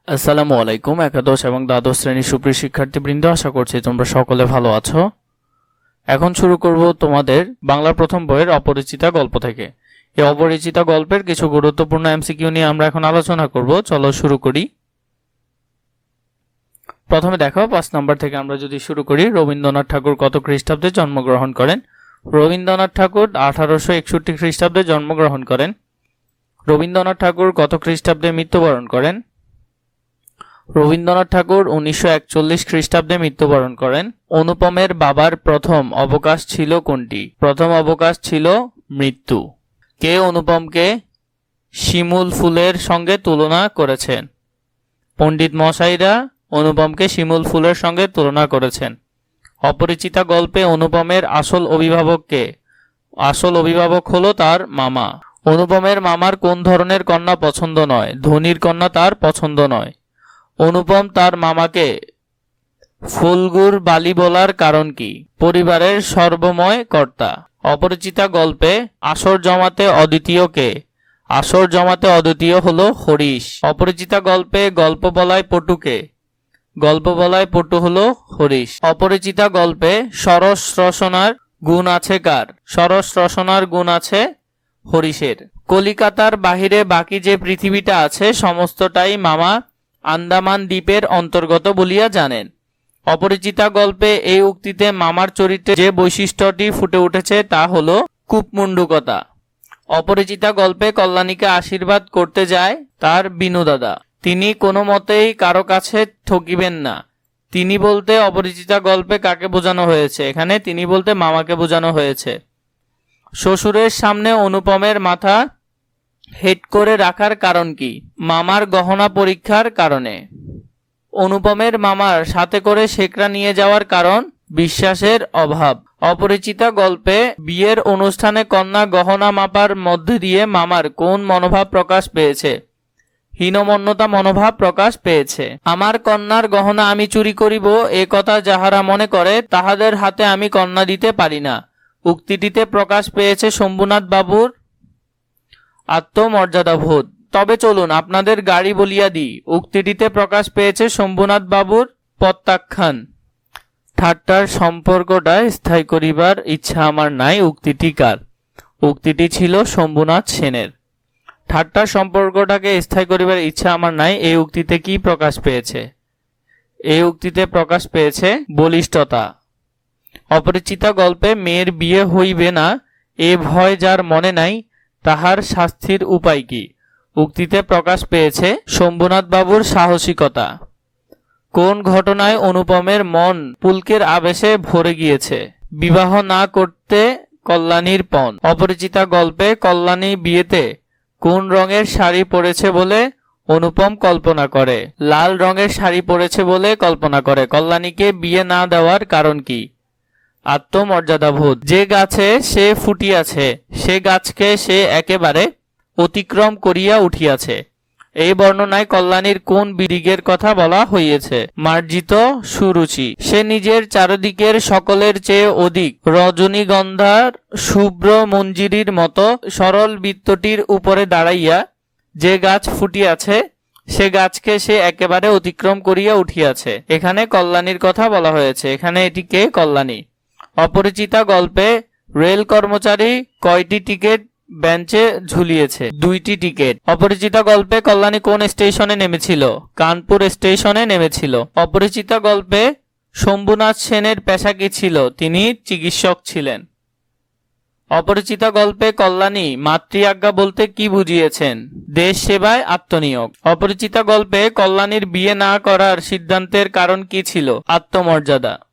আসসালামু আলাইকুম। একাদশ এবং দ্বাদশ শ্রেণীর সুপ্রিয় শিক্ষার্থীবৃন্দ, আশা করছি তোমরা সকলে ভালো আছো। এখন শুরু করব তোমাদের বাংলা প্রথম বইয়ের অপরিচিতা গল্প থেকে। এই অপরিচিতা গল্পের কিছু গুরুত্বপূর্ণ এমসিকিউ নিয়ে আমরা এখন আলোচনা করব। চলো শুরু করি। প্রথমে দেখো 5 নম্বর থেকে আমরা যদি শুরু করি, রবীন্দ্রনাথ ঠাকুর কত খ্রিস্টাব্দে জন্মগ্রহণ করেন? রবীন্দ্রনাথ ঠাকুর 1861 খ্রিস্টাব্দে জন্মগ্রহণ করেন। রবীন্দ্রনাথ ঠাকুর কত খ্রিস্টাব্দে মৃত্যুবরণ করেন? রবীন্দ্রনাথ ঠাকুর 1941 খ্রিস্টাব্দে মৃত্যুবরণ করেন। অনুপমের বাবার প্রথম অবকাশ ছিল কোনটি? প্রথম অবকাশ ছিল মৃত্যু। কে অনুপমকে শিমুল ফুলের সঙ্গে তুলনা করেছেন? পণ্ডিত মশাইরা অনুপমকে শিমুল ফুলের সঙ্গে তুলনা করেছেন। অপরিচিতা গল্পে অনুপমের আসল অভিভাবক কে? আসল অভিভাবক হলো তার মামা। অনুপমের মামার কোন ধরনের কন্যা পছন্দ নয়? ধনীর কন্যা তার পছন্দ নয়। অনুপম তার মামাকে ফুলগুর বালি বলার কারণ কি? পরিবারের সর্বময় কর্তা। অপরিচিতা গল্পে আসর জমাতে অদ্বিতীয় কে? আসর জমাতে অদ্বিতীয় হলো হরিশ। অপরিচিতা গল্পে গল্প বলায় পটুকে? গল্প বলায় পটু হলো হরিশ। অপরিচিতা গল্পে সরস রসনার গুণ আছে কার? সরস রসনার গুণ আছে হরিশের। কলিকাতার বাহিরে বাকি যে পৃথিবীটা আছে সমস্তটাই মামা আন্দামান দ্বীপের অন্তর্গত বলিয়া জানেন। অপরিচিতা গল্পে এই উক্তিতে মামার চরিত্রে যে বৈশিষ্ট্যটি ফুটে উঠেছে তা হলো কূপমণ্ডুকতা। অপরিচিতা গল্পে কল্যাণীকে আশীর্বাদ করতে যায় তার বিনু দাদা। তিনি কোনো মতেই কারো কাছে ঠকিবেন না। তিনি বলতে অপরিচিতা গল্পে কাকে বোঝানো হয়েছে? এখানে তিনি বলতে মামাকে বোঝানো হয়েছে। শ্বশুরের সামনে অনুপমের মাথা হেট করে রাখার কারণ কি? মামার গহনা পরীক্ষার কারণে। অনুপমের মামার সাথে করে শেকরা নিয়ে যাওয়ার কারণ বিশ্বাসের অভাব। অপরিচিতা গল্পে বিয়ের অনুষ্ঠানে কন্যা গহনা মাপার মধ্য দিয়ে মামার কোন মনোভাব প্রকাশ পেয়েছে? হীনমন্যতা মনোভাব প্রকাশ পেয়েছে। আমার কন্যার গহনা আমি চুরি করিব এ কথা যাহারা মনে করে তাহাদের হাতে আমি কন্যা দিতে পারি না। উক্তিটিতে প্রকাশ পেয়েছে শম্ভুনাথ বাবুর আত্মমর্যাদাবোধ। তবে চলুন আপনাদের গাড়ি বলিয়া দিই। উক্তিটিতে প্রকাশ পেয়েছে শম্ভুনাথ বাবুর প্রত্যাখ্যান। ঠাট্টার সম্পর্কটা স্থায়ী করিবার ইচ্ছা আমার নাই, উক্তিটি কার? উক্তিটি ছিল শম্ভুনাথ সেনের। ঠাট্টার সম্পর্কটাকে স্থায়ী করিবার ইচ্ছা আমার নাই, এই উক্তিতে কি প্রকাশ পেয়েছে? এই উক্তিতে প্রকাশ পেয়েছে বলিষ্ঠতা। অপরিচিতা গল্পে মেয়ের বিয়ে হইবে না এ ভয় যার মনে নাই তাহার শাস্তির উপায় কি? উক্তিতে প্রকাশ পেয়েছে শম্ভুনাথ বাবুর সাহসিকতা। কোন ঘটনায় অনুপমের মন পুলকের আবেশে ভরে গিয়েছে? বিবাহ না করতে কল্যাণীর পণ। অপরিচিতা গল্পে কল্যাণী বিয়েতে কোন রঙের শাড়ি পরেছে বলে অনুপম কল্পনা করে? লাল রঙের শাড়ি পরেছে বলে কল্পনা করে। কল্যাণীকে বিয়ে না দেওয়ার কারণ কি? আত্মমর্যাদাবোধ। যে গাছে সে ফুটিয়াছে সে গাছকে সে একেবারে অতিক্রম করিয়া উঠিয়াছে। এই বর্ণনায় কল্যাণীর কোন বিদিকের কথা বলা হইয়াছে? মার্জিত সুরুচি। সে নিজের চারিদিকের সকলের চেয়ে অধিক রজনীগন্ধার শুভ্র মঞ্জিরির মতো সরল বৃত্তটির উপরে দাঁড়াইয়া যে গাছ ফুটিয়াছে সে গাছকে সে একেবারে অতিক্রম করিয়া উঠিয়াছে। এখানে কল্যাণীর কথা বলা হয়েছে। এখানে এটি কে? কল্যাণী। অপরিচিতা গল্পে রেল কর্মচারী কয়টি টিকিট বেঞ্চে ঝুলিয়েছে? 2টি টিকিট। অপরিচিতা গল্পে কল্যাণী কোন স্টেশনে নেমেছিল? কানপুর স্টেশনে নেমেছিল। অপরিচিতা গল্পে শম্ভুনাথ সেনের পেশা কি ছিল? তিনি চিকিৎসক ছিলেন। অপরিচিতা গল্পে কল্যাণী মাতৃ আজ্ঞা বলতে কি বুঝিয়েছেন? দেশ সেবায় আত্মনিয়োগ। অপরিচিতা গল্পে কল্যাণীর বিয়ে না করার সিদ্ধান্তের কারণ কি ছিল? আত্মমর্যাদা।